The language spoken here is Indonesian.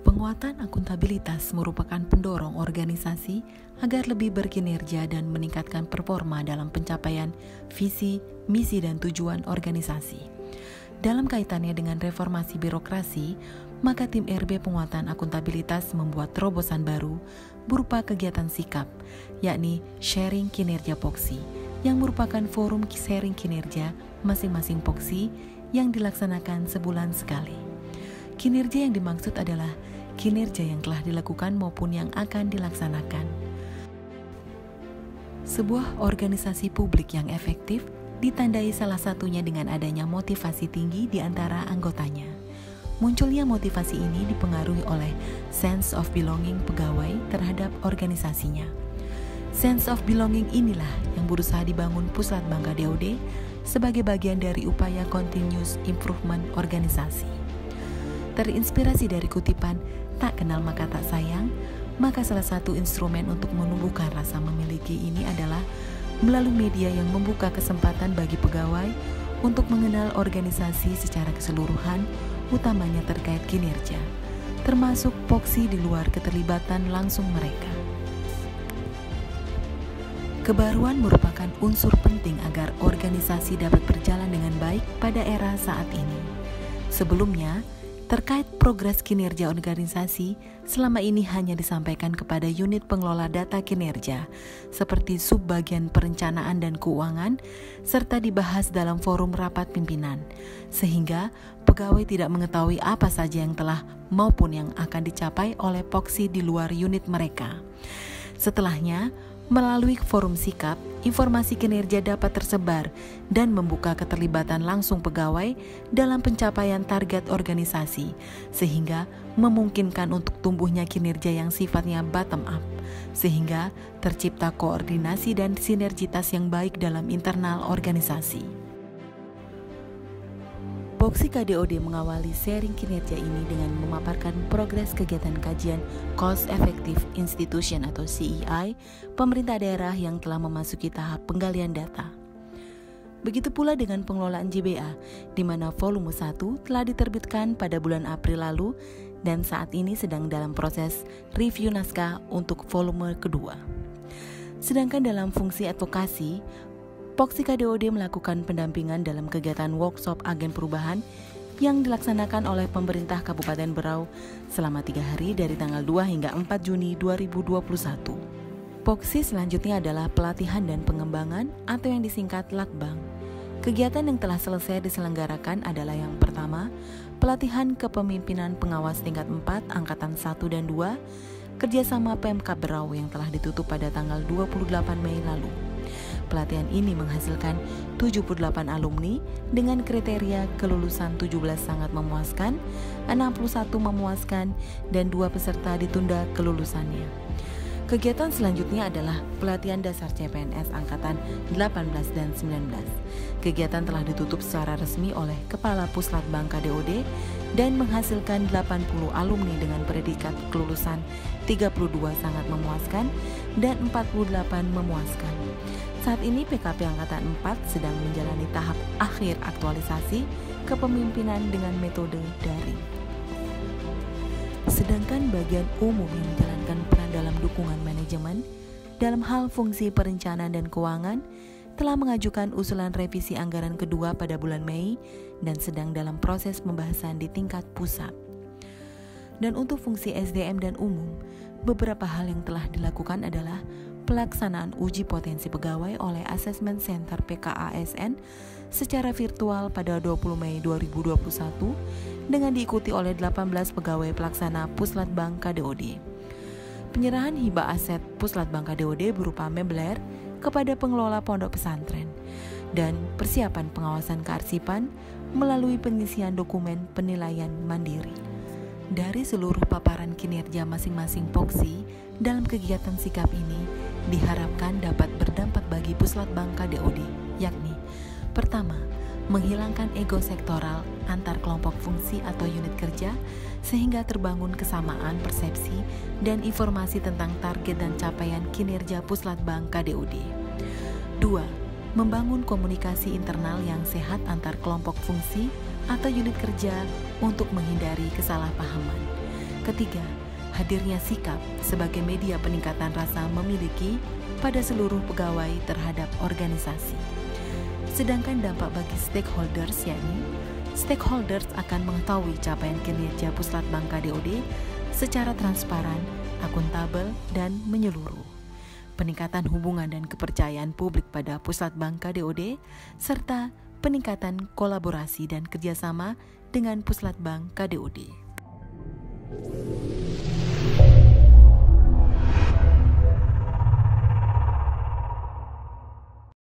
Penguatan akuntabilitas merupakan pendorong organisasi agar lebih berkinerja dan meningkatkan performa dalam pencapaian visi, misi, dan tujuan organisasi. Dalam kaitannya dengan reformasi birokrasi, maka tim RB Penguatan Akuntabilitas membuat terobosan baru berupa kegiatan sikap, yakni sharing kinerja Poksi, yang merupakan forum sharing kinerja masing-masing Poksi yang dilaksanakan sebulan sekali. Kinerja yang dimaksud adalah kinerja yang telah dilakukan maupun yang akan dilaksanakan. Sebuah organisasi publik yang efektif ditandai salah satunya dengan adanya motivasi tinggi di antara anggotanya. Munculnya motivasi ini dipengaruhi oleh sense of belonging pegawai terhadap organisasinya. Sense of belonging inilah yang berusaha dibangun Puslat Bangka DOD sebagai bagian dari upaya continuous improvement organisasi. Terinspirasi dari kutipan "tak kenal maka tak sayang", maka salah satu instrumen untuk menumbuhkan rasa memiliki ini adalah melalui media yang membuka kesempatan bagi pegawai untuk mengenal organisasi secara keseluruhan, utamanya terkait kinerja, termasuk Poksi di luar keterlibatan langsung mereka. Kebaruan merupakan unsur penting agar organisasi dapat berjalan dengan baik pada era saat ini. Sebelumnya, terkait progres kinerja organisasi, selama ini hanya disampaikan kepada unit pengelola data kinerja, seperti subbagian perencanaan dan keuangan, serta dibahas dalam forum rapat pimpinan, sehingga pegawai tidak mengetahui apa saja yang telah maupun yang akan dicapai oleh Poksi di luar unit mereka. Setelahnya, melalui forum sikap, informasi kinerja dapat tersebar dan membuka keterlibatan langsung pegawai dalam pencapaian target organisasi, sehingga memungkinkan untuk tumbuhnya kinerja yang sifatnya bottom up, sehingga tercipta koordinasi dan sinergitas yang baik dalam internal organisasi. Poksi KDOD mengawali sharing kinerja ini dengan memaparkan progres kegiatan kajian Cost Effective Institution atau CEI pemerintah daerah yang telah memasuki tahap penggalian data. Begitu pula dengan pengelolaan JBA, di mana volume 1 telah diterbitkan pada bulan April lalu dan saat ini sedang dalam proses review naskah untuk volume kedua. Sedangkan dalam fungsi advokasi, Poksi KDOD melakukan pendampingan dalam kegiatan workshop agen perubahan yang dilaksanakan oleh pemerintah Kabupaten Berau selama 3 hari dari tanggal 2 hingga 4 Juni 2021. Poksi selanjutnya adalah pelatihan dan pengembangan atau yang disingkat Lakbang. Kegiatan yang telah selesai diselenggarakan adalah yang pertama, pelatihan kepemimpinan pengawas tingkat 4 Angkatan 1 dan 2, kerjasama Pemkab Berau yang telah ditutup pada tanggal 28 Mei lalu. Pelatihan ini menghasilkan 78 alumni dengan kriteria kelulusan 17 sangat memuaskan, 61 memuaskan, dan 2 peserta ditunda kelulusannya. Kegiatan selanjutnya adalah pelatihan dasar CPNS Angkatan 18 dan 19. Kegiatan telah ditutup secara resmi oleh Kepala Puslat Bangka DOD dan menghasilkan 80 alumni dengan predikat kelulusan 32 sangat memuaskan dan 48 memuaskan. Saat ini PKP Angkatan 4 sedang menjalani tahap akhir aktualisasi kepemimpinan dengan metode daring. Sedangkan bagian umum yang menjalankan peran dalam dukungan manajemen dalam hal fungsi perencanaan dan keuangan telah mengajukan usulan revisi anggaran kedua pada bulan Mei dan sedang dalam proses pembahasan di tingkat pusat. Dan untuk fungsi SDM dan umum, beberapa hal yang telah dilakukan adalah pelaksanaan uji potensi pegawai oleh Assessment Center PKASN secara virtual pada 20 Mei 2021 dengan diikuti oleh 18 pegawai pelaksana Puslat Bangka DOD. Penyerahan hibah aset Puslat Bangka DOD berupa mebler kepada pengelola pondok pesantren dan persiapan pengawasan kearsipan melalui pengisian dokumen penilaian mandiri. Dari seluruh paparan kinerja masing-masing Poksi dalam kegiatan sikap ini diharapkan dapat berdampak bagi Puslat Bangka DOD, yakni pertama, menghilangkan ego sektoral antar kelompok fungsi atau unit kerja sehingga terbangun kesamaan persepsi dan informasi tentang target dan capaian kinerja Puslat Bangka DOD. 2. Membangun komunikasi internal yang sehat antar kelompok fungsi atau unit kerja untuk menghindari kesalahpahaman. Ketiga, hadirnya sikap sebagai media peningkatan rasa memiliki pada seluruh pegawai terhadap organisasi. Sedangkan dampak bagi stakeholders, yakni stakeholders akan mengetahui capaian kinerja Puslatbang KDOD secara transparan, akuntabel, dan menyeluruh. Peningkatan hubungan dan kepercayaan publik pada Puslatbang KDOD, serta peningkatan kolaborasi dan kerjasama dengan Puslatbang KDOD.